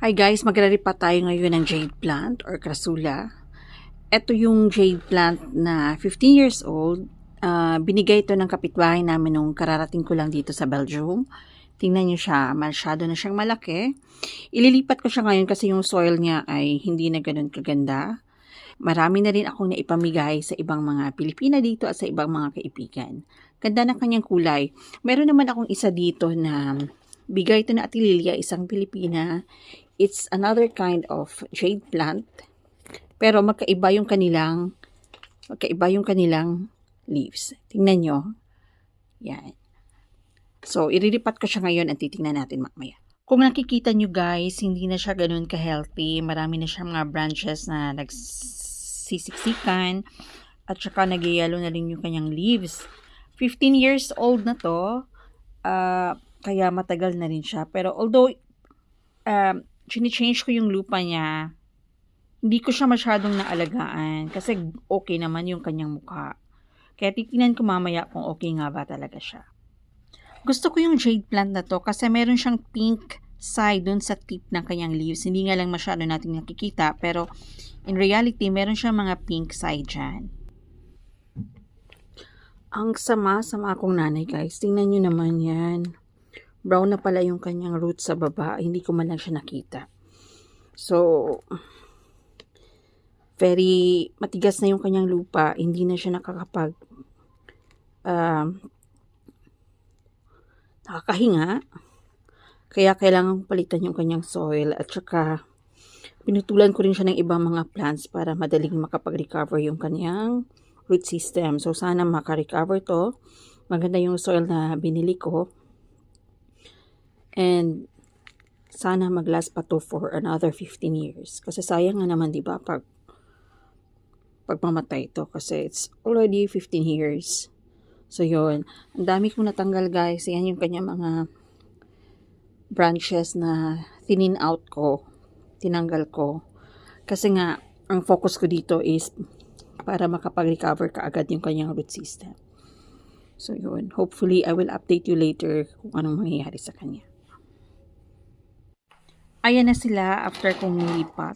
Hi guys, maglilipat tayo ngayon ng jade plant or crassula. Ito yung jade plant na 15 years old. Binigay ito ng kapitbahay namin nung kararating ko lang dito sa Belgium. Tingnan nyo siya, masyado na siyang malaki. Ililipat ko siya ngayon kasi yung soil niya ay hindi na ganun kaganda. Marami na rin akong naipamigay sa ibang mga Pilipina dito at sa ibang mga kaibigan. Ganda ng kanyang kulay. Meron naman akong isa dito na bigay ito na Ate Lilia, isang Pilipina. It's another kind of jade plant. Pero magkaiba yung kanilang leaves. Tingnan nyo. Yan. So, irilipat ko siya ngayon at titingnan natin mamaya. Kung nakikita nyo guys, hindi na siya ganun ka-healthy. Marami na siyang mga branches na nagsisiksikan. At saka nagyayalo na rin yung kanyang leaves. 15 years old na to. Kaya matagal na rin siya. Pero although, change ko yung lupa niya, hindi ko siya masyadong naalagaan kasi okay naman yung kanyang mukha. Kaya titingnan ko mamaya kung okay nga ba talaga siya. Gusto ko yung jade plant na to kasi meron siyang pink side dun sa tip ng kanyang leaves. Hindi nga lang masyado natin nakikita pero in reality, meron siyang mga pink side dyan. Ang sama-sama akong nanay guys. Tingnan nyo naman yan. Brown na pala yung kanyang roots sa baba. Hindi ko man lang siya nakita. So, very matigas na yung kanyang lupa. Hindi na siya nakakahinga. Kaya kailangan palitan yung kanyang soil. At saka, pinutulan ko rin siya ng ibang mga plants para madaling makapag-recover yung kanyang root system. So, sana maka-recover to. Maganda yung soil na binili ko. And sana mag-last pa to for another 15 years. Kasi sayang nga naman, di ba, pagmamatay ito. Kasi it's already 15 years. So, yun. Ang dami kong natanggal, guys. Yan yung kanya mga branches na thin out ko. Tinanggal ko. Kasi nga, ang focus ko dito is para makapag-recover kaagad yung kanyang root system. So, yun. Hopefully, I will update you later kung anong mangyayari sa kanya. Ayan na sila after kong nilipat.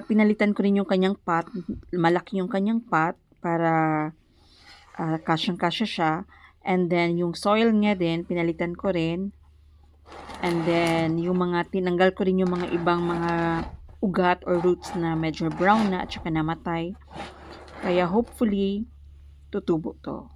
Pinalitan ko rin yung kanyang pot. Malaki yung kanyang pot para kasyang-kasya siya. And then, yung soil niya din, pinalitan ko rin. And then, yung mga, tinanggal ko rin yung mga ibang mga ugat or roots na medyo brown na at saka namatay. Kaya hopefully, tutubo to.